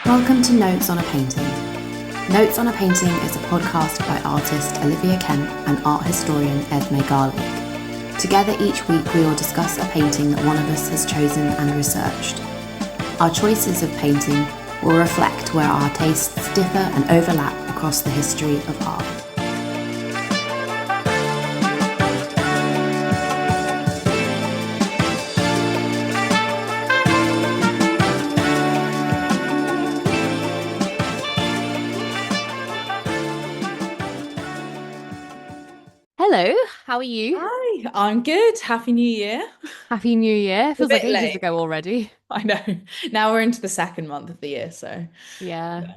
Welcome to Notes on a Painting. Notes on a Painting is a podcast by artist Olivia Kemp and art historian Esme Garlake. Together each week we will discuss a painting that one of us has chosen and researched. Our choices of painting will reflect where our tastes differ and overlap across the history of art. Hello, how are you? Hi, I'm good. Happy New Year. Happy New Year. A Feels like bit ages late. ago already. I know. Now we're into the second month of the year, so Yeah. yeah.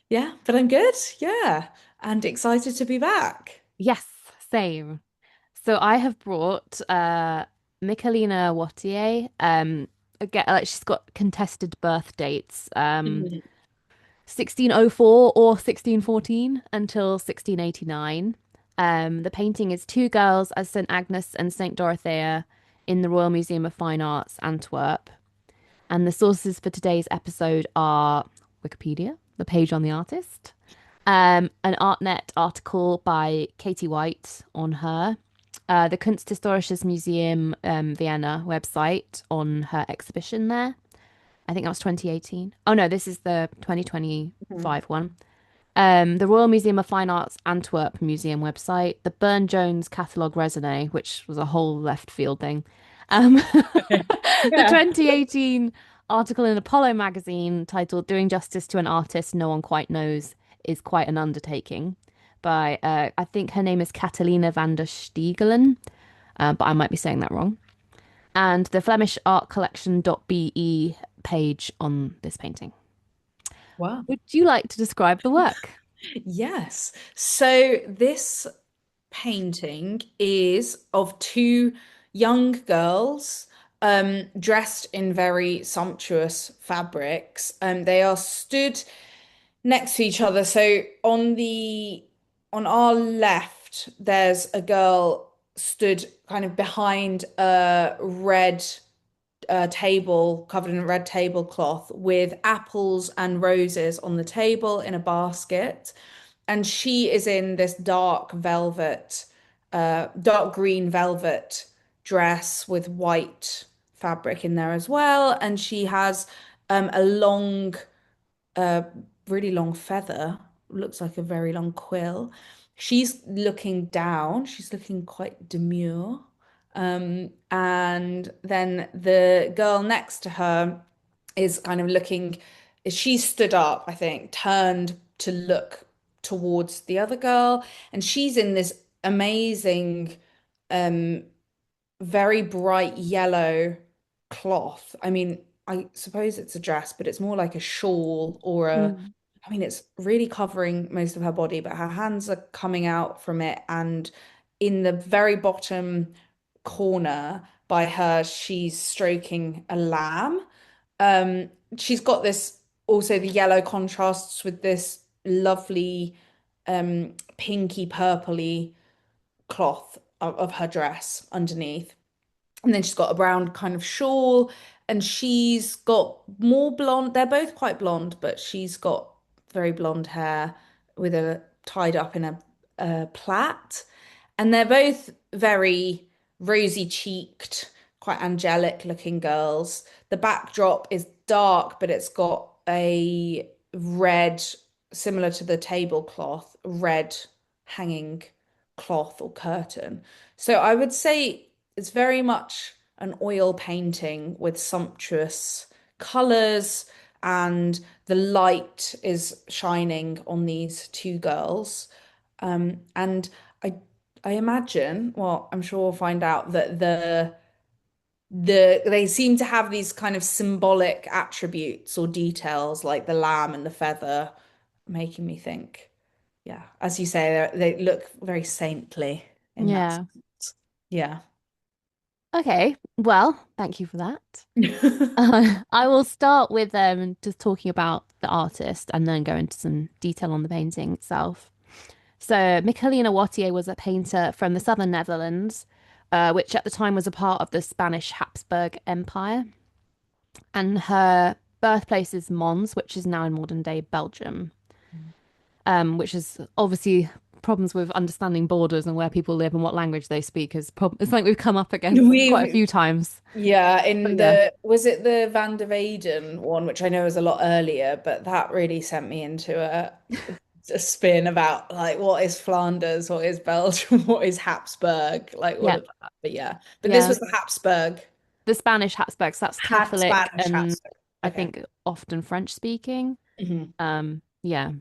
Yeah, but I'm good. Yeah, and excited to be back. Yes, same. So I have brought Michaelina Wautier. Again, like she's got contested birth dates. Mhm. 1604 or 1614 until 1689. The painting is two girls as Saint Agnes and Saint Dorothea in the Royal Museum of Fine Arts, Antwerp. And the sources for today's episode are Wikipedia, the page on the artist, an ArtNet article by Katie White on her, the Kunsthistorisches Museum Vienna website on her exhibition there. I think that was 2018. Oh no, this is the Mhm. 2025 one. The Royal Museum of Fine Arts Antwerp Museum website, the Burne-Jones Catalogue Raisonné, which was a whole left field thing. Um, the Yeah. 2018 article in Apollo magazine titled "Doing Justice to an Artist No One Quite Knows is Quite an Undertaking" by I think her name is Catalina van der Stiegelen, but I might be saying that wrong. And the Flemish Art Collection.be page on this painting. Wow. Would you like to describe the work? Yes. So this painting is of two young girls dressed in very sumptuous fabrics. They are stood next to each other. So on our left, there's a girl stood kind of behind a red table covered in a red tablecloth with apples and roses on the table in a basket. And she is in this dark green velvet dress with white fabric in there as well. And she has a uh, really long feather, looks like a very long quill. She's looking down, she's looking quite demure. And then the girl next to her is kind of looking, she's stood up, I think, turned to look towards the other girl, and she's in this amazing, um, very bright yellow cloth. I mean, I suppose it's a dress, but it's more like a shawl or Mm. I mean, it's really covering most of her body, but her hands are coming out from it. And in the very bottom corner by her, she's stroking a lamb. Um, she's got this also the yellow contrasts with this lovely pinky purpley cloth of her dress underneath. And then she's got a brown kind of shawl, and she's got more blonde. They're both quite blonde, but she's got very blonde hair with a tied up in a plait. And they're both very rosy cheeked, quite angelic looking girls. The backdrop is dark, but it's got a red, similar to the tablecloth, red hanging cloth or curtain. So I would say it's very much an oil painting with sumptuous colors, and the light is shining on these two girls. And I I imagine, well, I'm sure we'll find out that they seem to have these kind of symbolic attributes or details like the lamb and the feather, making me think, yeah, as you say, they look very saintly in that Yeah. sense. Yeah. Okay. Well, thank you for that. I will start with just talking about the artist and then go into some detail on the painting itself. So, Michaelina Wautier was a painter from the southern Netherlands, which at the time was a part of the Spanish Habsburg Empire. And her birthplace is Mons, which is now in modern day Belgium, Mm. which is obviously problems with understanding borders and where people live and what language they speak is it's something we've come up against quite a We've few times. Yeah, in But yeah, was it the Van der Weyden one, which I know is a lot earlier, but that really sent me into a spin about like what is Flanders, what is Belgium, what is Habsburg, like all yeah, of that. But yeah, but this yeah. was the Habsburg, The Spanish Habsburgs, that's had Catholic Spanish and Habsburg. I Okay. think often French speaking. Hmm. Yeah.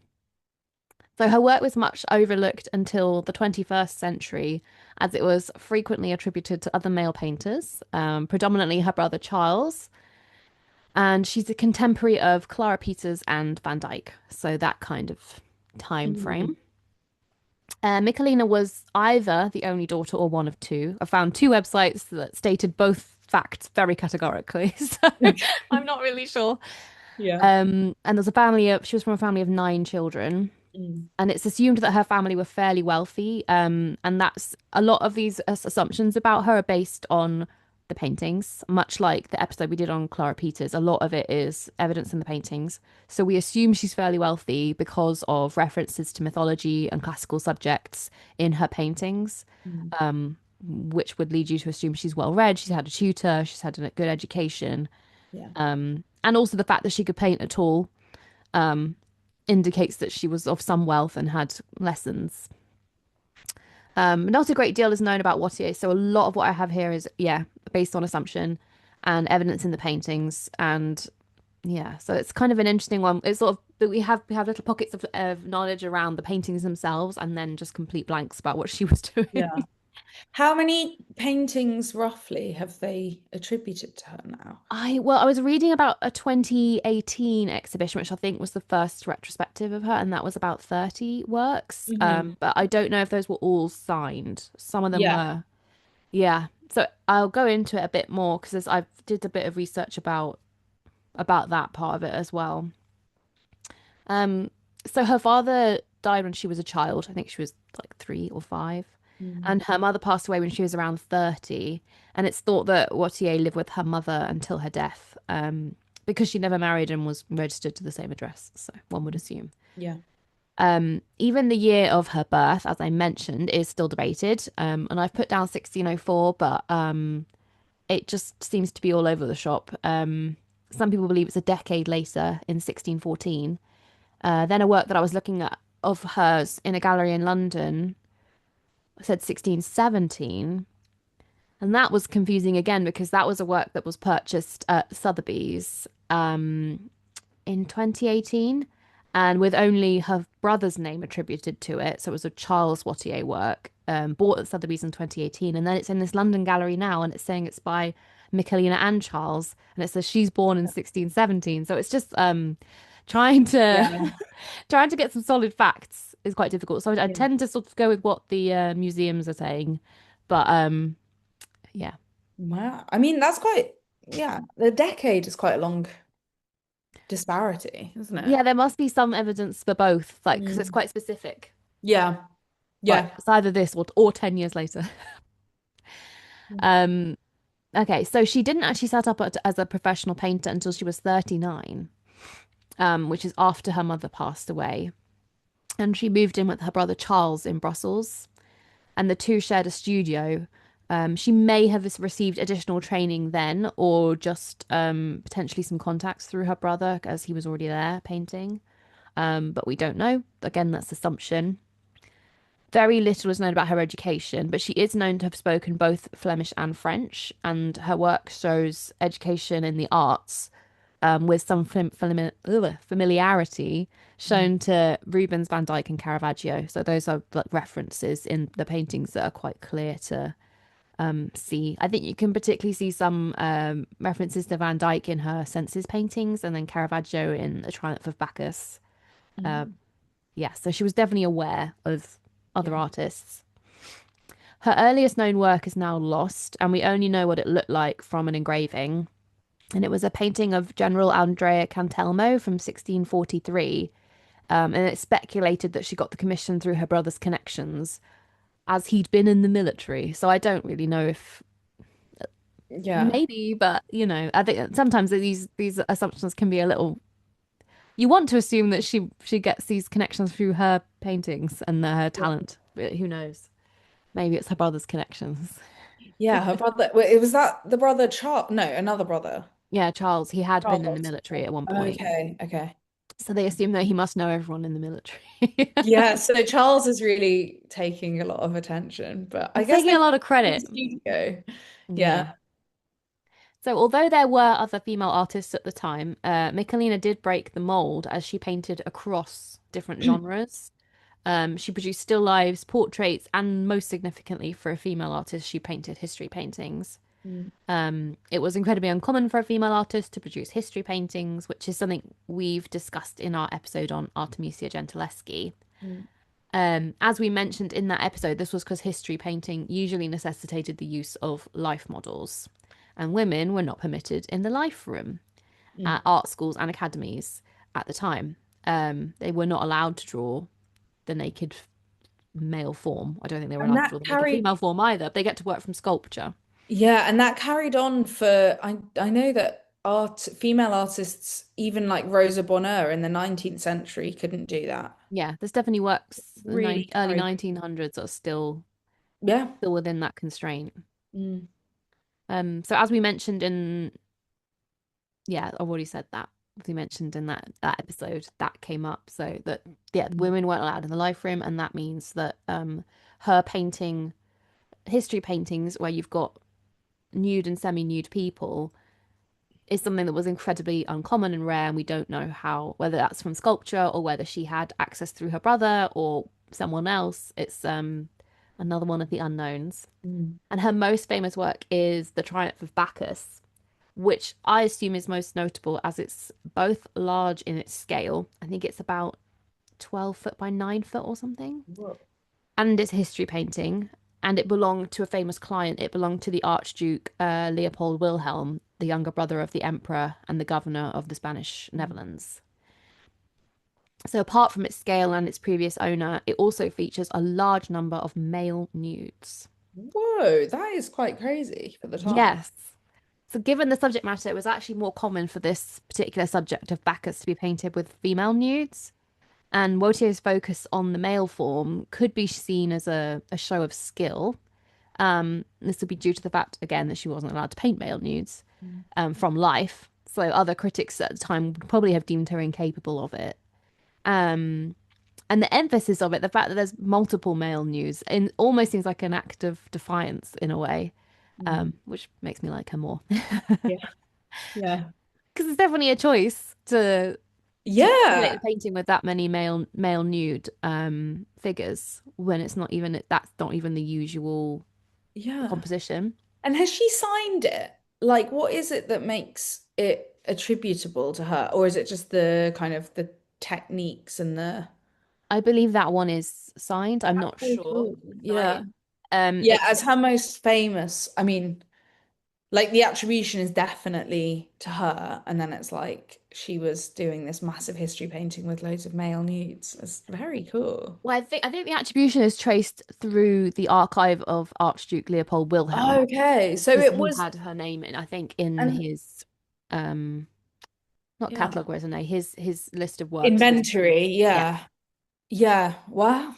So her work was much overlooked until the 21st century, as it was frequently attributed to other male painters, predominantly her brother Charles. And she's a contemporary of Clara Peters and Van Dyck. So that kind of time Mm. frame. Michaelina was either the only daughter or one of two. I found two websites that stated both facts very categorically, so I'm not really sure. Yeah. And there's a family of, she was from a family of nine children. Mm. And it's assumed that her family were fairly wealthy. And that's a lot of these assumptions about her are based on the paintings, much like the episode we did on Clara Peters. A lot of it is evidence in the paintings. So we assume she's fairly wealthy because of references to mythology and classical subjects in her paintings, Mm. which would lead you to assume she's well read, she's had a tutor, she's had a good education. Yeah. And also the fact that she could paint at all indicates that she was of some wealth and had lessons. Not a great deal is known about Wautier, so a lot of what I have here is, yeah, based on assumption and evidence in the paintings. And yeah, so it's kind of an interesting one. It's sort of that we have little pockets of knowledge around the paintings themselves and then just complete blanks about what she was doing. Yeah. How many paintings roughly have they attributed to her now? I was reading about a 2018 exhibition, which I think was the first retrospective of her, and that was about 30 works. Hmm. But I don't know if those were all signed. Some of them Yeah. were. Yeah. So I'll go into it a bit more because I did a bit of research about that part of it as well. Um, so her father died when she was a child. I think she was like 3 or 5. Mm. And her mother passed away when she was around 30. And it's thought that Wautier lived with her mother until her death, because she never married and was registered to the same address. So one would assume. Yeah. Even the year of her birth, as I mentioned, is still debated. And I've put down 1604, but it just seems to be all over the shop. Some people believe it's a decade later in 1614. Then a work that I was looking at of hers in a gallery in London said 1617. And that was confusing again because that was a work that was purchased at Sotheby's in 2018 and with only her brother's name attributed to it. So it was a Charles Wautier work bought at Sotheby's in 2018. And then it's in this London gallery now and it's saying it's by Michaelina and Charles. And it says she's born in 1617. So it's just trying to Yeah. trying to get some solid facts is quite difficult. So I Yeah. tend to sort of go with what the museums are saying. But yeah. Wow. I mean, that's quite, yeah, the decade is quite a long disparity, isn't it? Yeah, there must be some evidence for both, like because it's Mm. quite specific. Yeah. Like Yeah. it's either this or 10 years later. Um, okay, so she didn't actually set up as a professional painter until she was 39, which is after her mother passed away. And she moved in with her brother Charles in Brussels, and the two shared a studio. She may have received additional training then, or just potentially some contacts through her brother as he was already there painting. But we don't know. Again, that's assumption. Very little is known about her education, but she is known to have spoken both Flemish and French, and her work shows education in the arts with some familiarity Mm. shown to Rubens, Van Dyck, and Caravaggio. So those are like references in the paintings that are quite clear to see. I think you can particularly see some references to Van Dyck in her Senses paintings, and then Caravaggio in The Triumph of Bacchus. Mm. Yeah, so she was definitely aware of other Yeah. artists. Her earliest known work is now lost, and we only know what it looked like from an engraving. And it was a painting of General Andrea Cantelmo from 1643. And it's speculated that she got the commission through her brother's connections, as he'd been in the military. So I don't really know if Yeah. maybe, but I think sometimes these assumptions can be a little. You want to assume that she gets these connections through her paintings and her Yeah. talent, but who knows? Maybe it's her brother's connections. Yeah, her brother. Wait, it was that the brother Charles? No, another brother. Yeah, Charles, he had been in the Charles. military at one point, Okay, okay. so they assume that he must know everyone in the military. Yeah, so Charles is really taking a lot of attention, but I He's guess taking they a put lot of him in the credit. studio. Yeah. Yeah. So although there were other female artists at the time, Michaelina did break the mold as she painted across different genres. She produced still lifes, portraits, and most significantly for a female artist, she painted history paintings. Mm, It was incredibly uncommon for a female artist to produce history paintings, which is something we've discussed in our episode on Artemisia Gentileschi. mm, As we mentioned in that episode, this was because history painting usually necessitated the use of life models, and women were not permitted in the life room mm. at art schools and academies at the time. They were not allowed to draw the naked male form. I don't think they were And allowed to that draw the naked carried, female form either. They get to work from sculpture. yeah, and that carried on for I know that female artists, even like Rosa Bonheur in the 19th century, couldn't do that. Yeah, there's definitely works in Really the early carried. 1900s that are Yeah. still within that constraint. Mm, So as we mentioned in yeah, I've already said that. As we mentioned in that episode, that came up. So that yeah, mm, women weren't allowed in the life room, and that means that her painting history paintings where you've got nude and semi-nude people is something that was incredibly uncommon and rare, and we don't know how whether that's from sculpture or whether she had access through her brother or someone else. It's another one of the unknowns. mm, And her most famous work is The Triumph of Bacchus, which I assume is most notable as it's both large in its scale. I think it's about 12 foot by 9 foot or something. whoa. And it's a history painting. And it belonged to a famous client. It belonged to the Archduke Leopold Wilhelm, the younger brother of the emperor and the governor of the Spanish Netherlands. So, apart from its scale and its previous owner, it also features a large number of male nudes. Whoa, that is quite crazy for the time. Yes. So, given the subject matter, it was actually more common for this particular subject of Bacchus to be painted with female nudes. And Wautier's focus on the male form could be seen as a show of skill. This would be due to the fact, again, that she wasn't allowed to paint male nudes Mm. from life. So other critics at the time would probably have deemed her incapable of it. Um, and the emphasis of it, the fact that there's multiple male nudes, it almost seems like an act of defiance in a way, Mm. which makes me like her more. Yeah. Yeah. Because it's definitely a choice to populate the Yeah. painting with that many male nude figures when it's not even that's not even the usual Yeah. composition. And has she signed it? Like, what is it that makes it attributable to her? Or is it just the kind of the techniques and the I believe that one is signed. I'm not very sure cool. Yeah. tonight. Yeah, It's as her most famous, I mean, like the attribution is definitely to her. And then it's like she was doing this massive history painting with loads of male nudes. It's very cool. well, I think the attribution is traced through the archive of Archduke Leopold Wilhelm Okay. So because it he was, had her name in, I think, in and his um not yeah, catalogue, wasn't it? His list of works was inventory. yeah. Yeah. Yeah. Wow.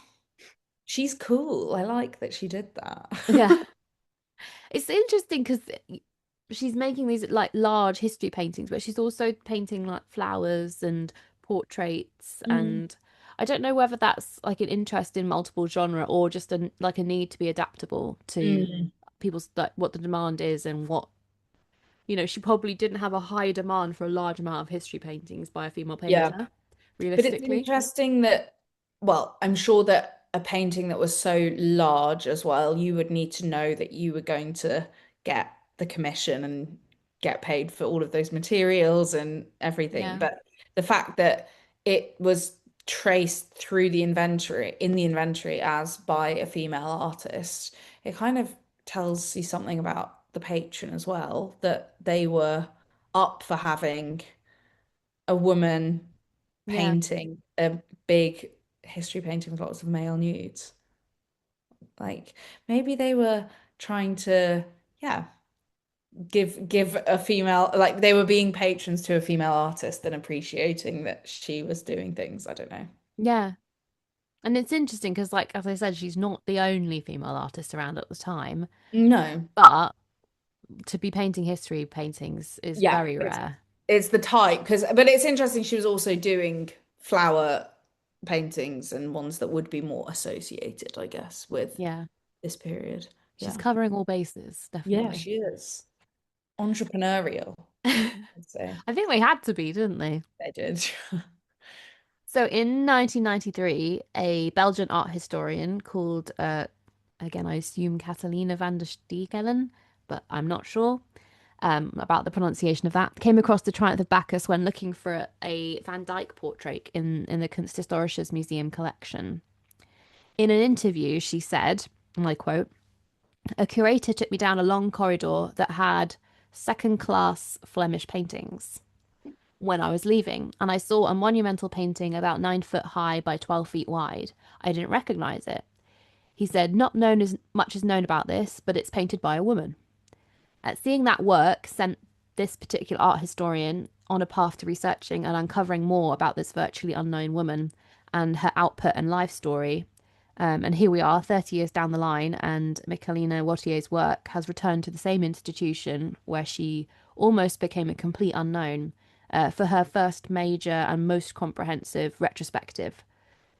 She's cool. I like that she did that. Yeah. It's interesting because she's making these like large history paintings, but she's also painting like flowers and portraits. Mm, And I don't know whether that's like an interest in multiple genre or just like a need to be adaptable to mm, people's like what the demand is and what she probably didn't have a high demand for a large amount of history paintings by a female yeah. painter, But it's realistically. interesting that, well, I'm sure that a painting that was so large as well, you would need to know that you were going to get the commission and get paid for all of those materials and everything. Yeah. But the fact that it was traced through the inventory, in the inventory as by a female artist, it kind of tells you something about the patron as well, that they were up for having a woman Yeah. painting a big history painting with lots of male nudes. Like maybe they were trying to, yeah, give a female, like they were being patrons to a female artist and appreciating that she was doing things. I don't know. Yeah. And it's interesting because, like, as I said, she's not the only female artist around at the time, No. but to be painting history paintings is Yeah, very rare. it's the type because but it's interesting she was also doing flower paintings and ones that would be more associated, I guess, with Yeah. this period. She's Yeah. covering all bases, Yeah, definitely. she is. Entrepreneurial, I'd say. I think they had to be, didn't they? They did. So in 1993, a Belgian art historian called, again, I assume Catalina van der Steegelen, but I'm not sure about the pronunciation of that, came across the Triumph of Bacchus when looking for a Van Dyck portrait in the Kunsthistorisches Museum collection. In an interview, she said, and I quote, "A curator took me down a long corridor that had second-class Flemish paintings when I was leaving, and I saw a monumental painting about 9 foot high by 12 feet wide. I didn't recognize it. He said, not known as much is known about this, but it's painted by a woman. Seeing that work sent this particular art historian on a path to researching and uncovering more about this virtually unknown woman and her output and life story. And here we are, 30 years down the line, and Michaelina Wautier's work has returned to the same institution where she almost became a complete unknown for her first major and most comprehensive retrospective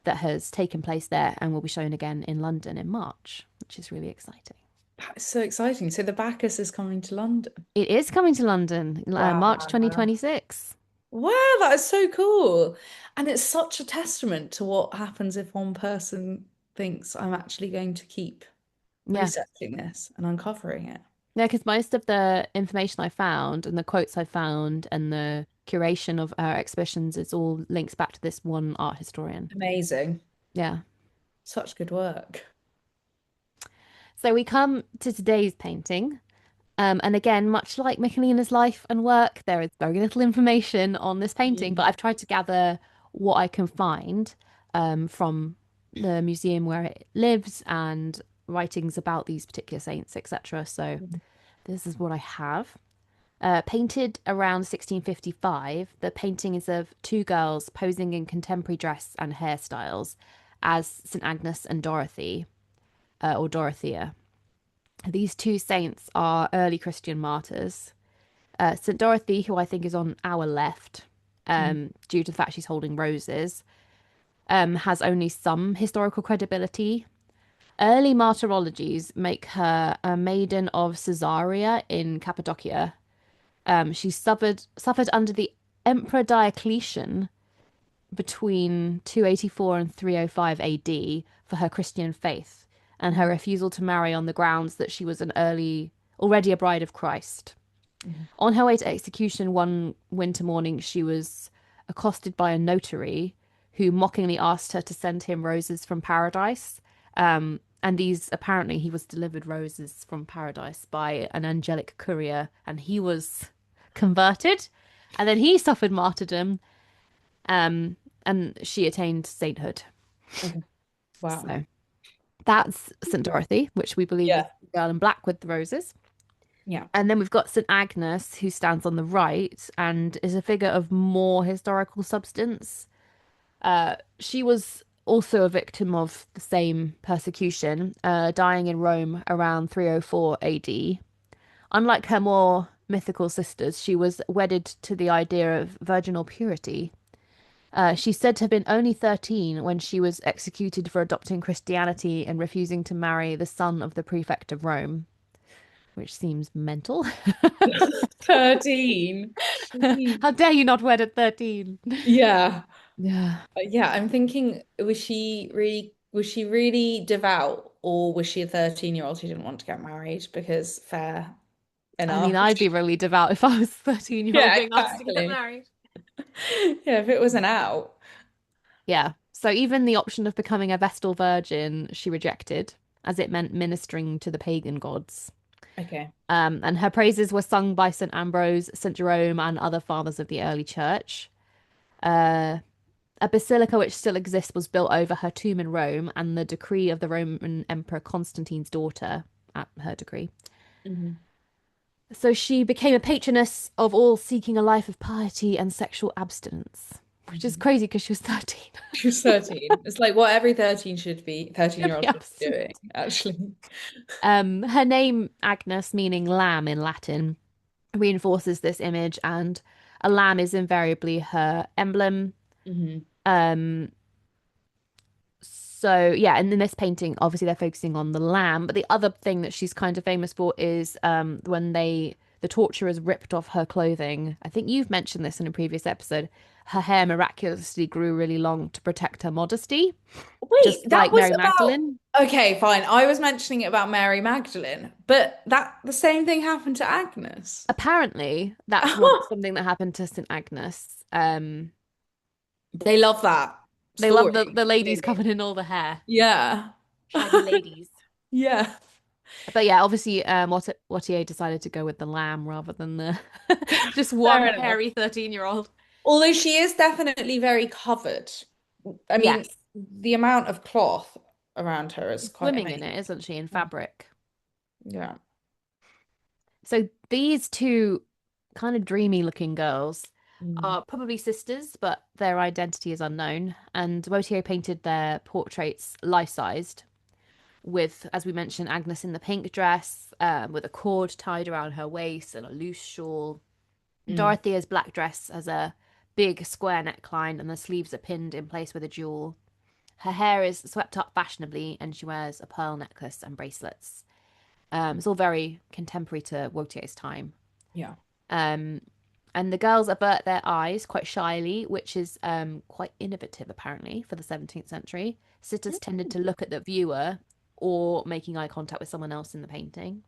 that has taken place there and will be shown again in London in March, which is really exciting. That's so exciting. So the Bacchus is coming to London. It is coming to London, March Wow. 2026. Wow, that is so cool. And it's such a testament to what happens if one person thinks I'm actually going to keep Yeah. researching this and uncovering it. Yeah, because most of the information I found and the quotes I found and the curation of our exhibitions is all links back to this one art historian. Amazing. Yeah. Such good work. So we come to today's painting. And again, much like Michelina's life and work, there is very little information on this painting, but Mm. I've tried to gather what I can find from the museum where it lives and writings about these particular saints, etc. So this is what I have. Painted around 1655, the painting is of two girls posing in contemporary dress and hairstyles as St. Agnes and Dorothy, or Dorothea. These two saints are early Christian martyrs. St. Dorothy, who I think is on our left, Mm. due to the fact she's holding roses, has only some historical credibility. Early martyrologies make her a maiden of Caesarea in Cappadocia. She suffered under the Emperor Diocletian between 284 and 305 AD for her Christian faith and her refusal to marry on the grounds that she was already a bride of Christ. Mhm. On her way to execution one winter morning, she was accosted by a notary who mockingly asked her to send him roses from paradise. And these apparently he was delivered roses from paradise by an angelic courier, and he was converted, and then he suffered martyrdom, and she attained sainthood. Okay. Wow. So that's St. Dorothy, which we believe is Yeah. the girl in black with the roses. Yeah. And then we've got St. Agnes, who stands on the right and is a figure of more historical substance. She was also a victim of the same persecution, dying in Rome around 304 AD. Unlike her more mythical sisters, she was wedded to the idea of virginal purity. She's said to have been only 13 when she was executed for adopting Christianity and refusing to marry the son of the prefect of Rome, which seems mental. 13. Jeez. How dare you not wed at 13? Yeah. Yeah. Yeah, I'm thinking, was she really devout or was she a 13-year-old who didn't want to get married? Because fair I mean, enough. I'd be really devout if I was 13-year-old Yeah, being asked to get exactly. married. Yeah, if it was an out. Yeah. So even the option of becoming a Vestal Virgin, she rejected, as it meant ministering to the pagan gods. Okay. And her praises were sung by St. Ambrose, St. Jerome, and other fathers of the early church. Uh, a basilica which still exists was built over her tomb in Rome, and the decree of the Roman Emperor Constantine's daughter, at her decree. Mhm. So she became a patroness of all seeking a life of piety and sexual abstinence, which is Mhm. crazy because she was 13. She was 13. It's like what every 13-year-old Should should be doing, actually. Her name, Agnes, meaning lamb in Latin, reinforces this image, and a lamb is invariably her emblem. Hmm. Um, so yeah, and in this painting, obviously they're focusing on the lamb, but the other thing that she's kind of famous for is when the torturers ripped off her clothing. I think you've mentioned this in a previous episode. Her hair miraculously grew really long to protect her modesty, Wait, just that like was Mary about. Magdalene. Okay, fine. I was mentioning it about Mary Magdalene, but that the same thing happened to Agnes. Apparently, that's what something that happened to St. Agnes. They love that They love story, the ladies clearly. covered in all the hair, Yeah. shaggy ladies. Yeah. But yeah, obviously, Wautier decided to go with the lamb rather than the just one Fair enough. hairy 13-year-old. Although she is definitely very covered. I mean, Yes, the amount of cloth around her is she's quite swimming in amazing. it, isn't she, in fabric? Yeah. So these two kind of dreamy looking girls Mm. are probably sisters, but their identity is unknown. And Wautier painted their portraits life-sized with, as we mentioned, Agnes in the pink dress, with a cord tied around her waist and a loose shawl. Mm. Dorothea's black dress has a big square neckline and the sleeves are pinned in place with a jewel. Her hair is swept up fashionably and she wears a pearl necklace and bracelets. It's all very contemporary to Wautier's time. Yeah. Um, and the girls avert their eyes quite shyly, which is quite innovative apparently for the 17th century. Sitters tended to look at the viewer or making eye contact with someone else in the painting.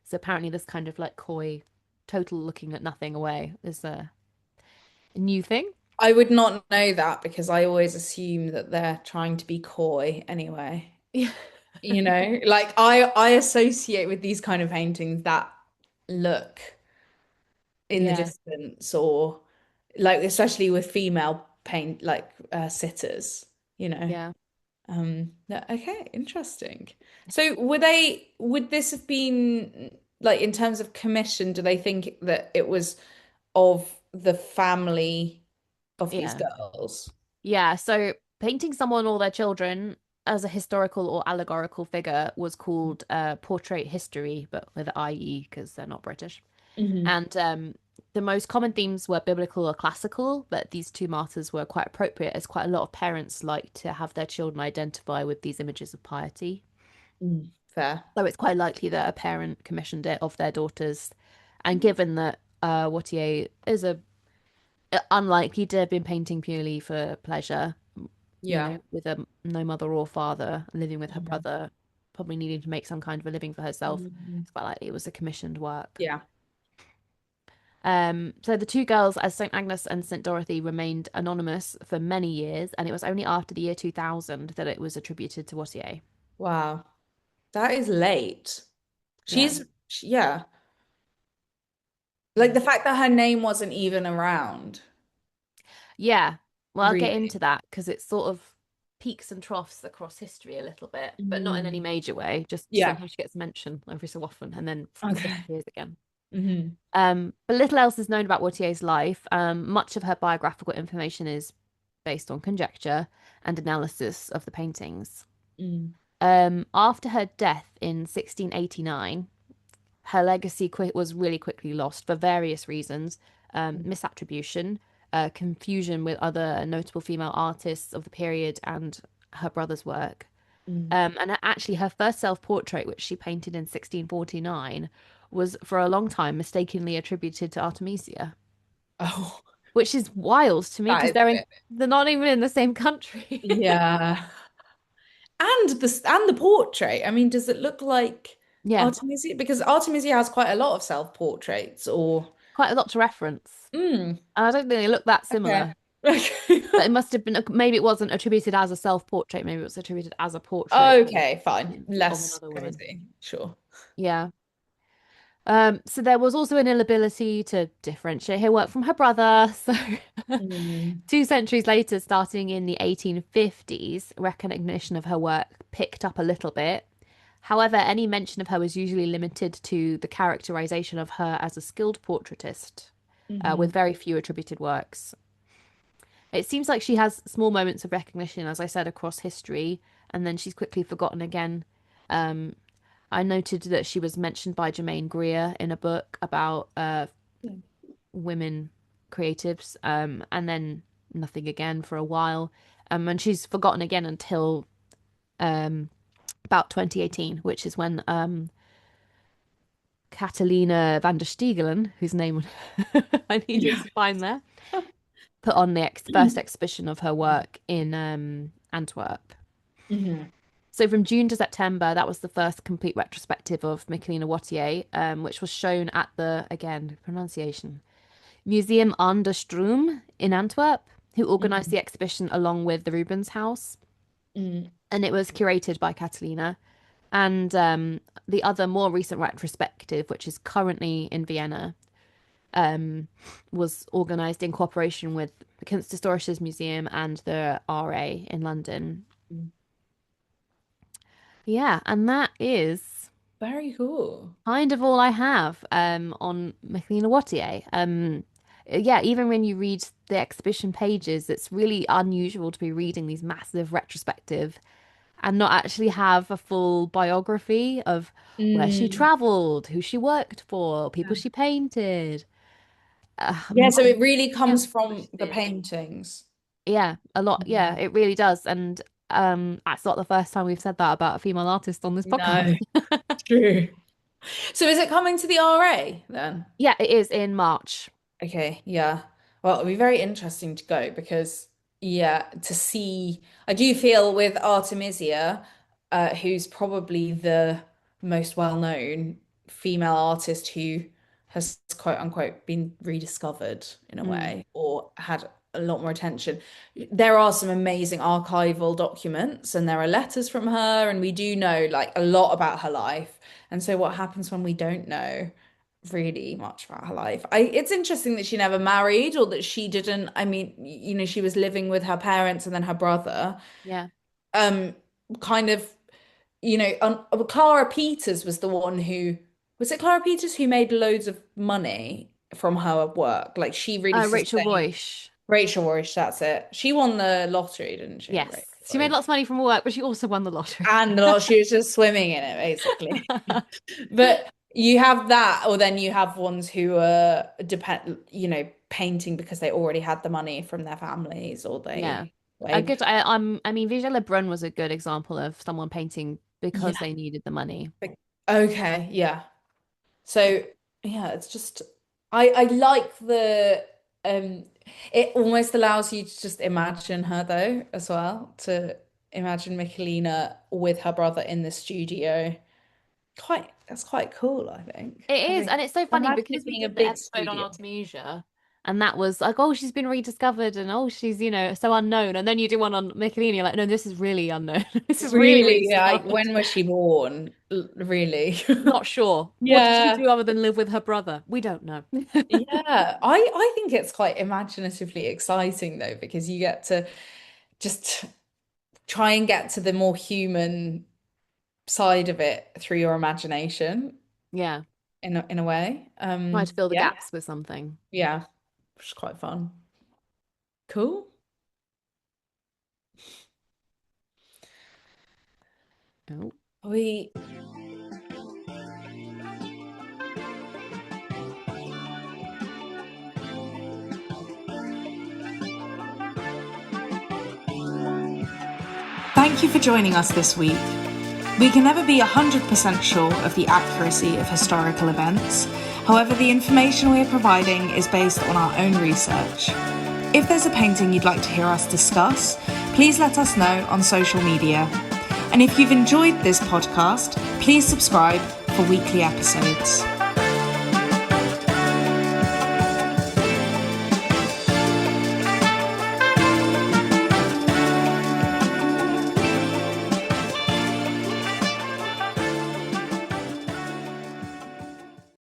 So apparently, this kind of like coy, total looking at nothing away is a new thing. I would not know that because I always assume that they're trying to be coy anyway. Yeah. Like I associate with these kind of paintings that look in the Yeah. distance or like especially with female paint like sitters, you know. Yeah. Okay, interesting. So would this have been like in terms of commission, do they think that it was of the family of these Yeah. girls? Yeah. So painting someone or their children as a historical or allegorical figure was called portrait history, but with IE because they're not British. Hmm. And the most common themes were biblical or classical, but these two martyrs were quite appropriate as quite a lot of parents like to have their children identify with these images of piety. Mm, fair. So it's quite likely that a parent commissioned it of their daughters. And given that Wautier is unlikely to have been painting purely for pleasure, Yeah. with no mother or father, living with her Mhm. brother, probably needing to make some kind of a living for herself, Mhm. it's quite likely it was a commissioned work. Yeah. So the two girls as St. Agnes and St. Dorothy remained anonymous for many years, and it was only after the year 2000 that it was attributed to Wautier. Wow. That is late. Yeah. Yeah. Like the fact that her name wasn't even around, Yeah. Well, I'll get really. into that because it's sort of peaks and troughs across history a little bit, but not in any Mm. major way. Just Yeah. sometimes she gets mentioned every so often and then Okay. disappears again. Hmm. But little else is known about Wautier's life. Much of her biographical information is based on conjecture and analysis of the paintings. Mm. After her death in 1689, her legacy was really quickly lost for various reasons: misattribution, confusion with other notable female artists of the period, and her brother's work. Mm. And actually, her first self-portrait, which she painted in 1649, was for a long time mistakenly attributed to Artemisia, Oh, which is wild to me that because is a bit. they're not even in the same country. Yeah. And the portrait. I mean, does it look like Yeah, Artemisia? Because Artemisia has quite a lot of self-portraits or quite a lot to reference. mm, And I don't think they look that okay. similar. Okay. But it must have been, maybe it wasn't attributed as a self-portrait, maybe it was attributed as a portrait Okay, fine. of Less another woman. crazy. Sure. Yeah. So there was also an inability to differentiate her work from her brother. So Mm. 2 centuries later, starting in the 1850s, recognition of her work picked up a little bit. However, any mention of her was usually limited to the characterization of her as a skilled portraitist, with very few attributed works. It seems like she has small moments of recognition, as I said, across history, and then she's quickly forgotten again. I noted that she was mentioned by Germaine Greer in a book about women creatives, and then nothing again for a while. And she's forgotten again until about 2018, which is when Catalina van der Stiegelen, whose name I needed to find there, put on the first exhibition of her work in Antwerp. So from June to September, that was the first complete retrospective of Michaelina Wautier, which was shown at the, again, pronunciation, Museum aan de Stroom in Antwerp, who organised the exhibition along with the Rubens House. And it was curated by Catalina. And the other more recent retrospective, which is currently in Vienna, was organised in cooperation with the Kunsthistorisches Museum and the RA in London. Yeah, and that is very cool. Kind of all I have on Michaelina Wautier. Yeah, even when you read the exhibition pages, it's really unusual to be reading these massive retrospective and not actually have a full biography of where she traveled, who she worked for, people she painted. Yeah, so it really comes from the paintings. Yeah, a lot. Yeah, it really does. And that's not the first time we've said that about a female artist on this podcast. No, true. So is it coming to the RA then? Yeah, it is in March. Okay, yeah. Well, it'll be very interesting to go because, yeah, to see, I do feel with Artemisia, who's probably the most well-known female artist who has quote unquote been rediscovered in a way or had a lot more attention. There are some amazing archival documents and there are letters from her, and we do know like a lot about her life. And so what happens when we don't know really much about her life? It's interesting that she never married or that she didn't, I mean, you know, she was living with her parents and then her brother. Yeah. Kind of, you know, Clara Peters was the one who, was it Clara Peters who made loads of money from her work? Like she really Rachel sustained. Roish. Rachel Roish, that's it. She won the lottery, didn't she? Yes. Rachel She made Roish. lots of money from her work, but she also won the lottery. And she was just swimming in it, basically. But you have that, or then you have ones who are you know, painting because they already had the money from their families, or they. Yeah. I mean, Vigée Lebrun was a good example of someone painting because they needed the money. Okay, yeah. So yeah, it's just I like the it almost allows you to just imagine her though as well, to imagine Michaelina with her brother in the studio. That's quite cool, I think. It is, and it's so funny imagine because it we being a did the big episode on studio. Artemisia, and that was like, oh, she's been rediscovered, and oh, she's, you know, so unknown. And then you do one on Michaelina, you're like, no, this is really unknown. This is really Really, yeah. rediscovered. When was she born? Really? Not sure. What did she Yeah. do other than live with her brother? We don't know. Yeah. I think it's quite imaginatively exciting though, because you get to just try and get to the more human side of it through your imagination Yeah. in a way. Try to fill the Yeah. gaps with something. Yeah. Which is quite fun. Cool. Oh. We Thank you for joining us this week. We can never be 100% sure of the accuracy of historical events. However, the information we are providing is based on our own research. If there's a painting you'd like to hear us discuss, please let us know on social media. And if you've enjoyed this podcast, please subscribe for weekly episodes.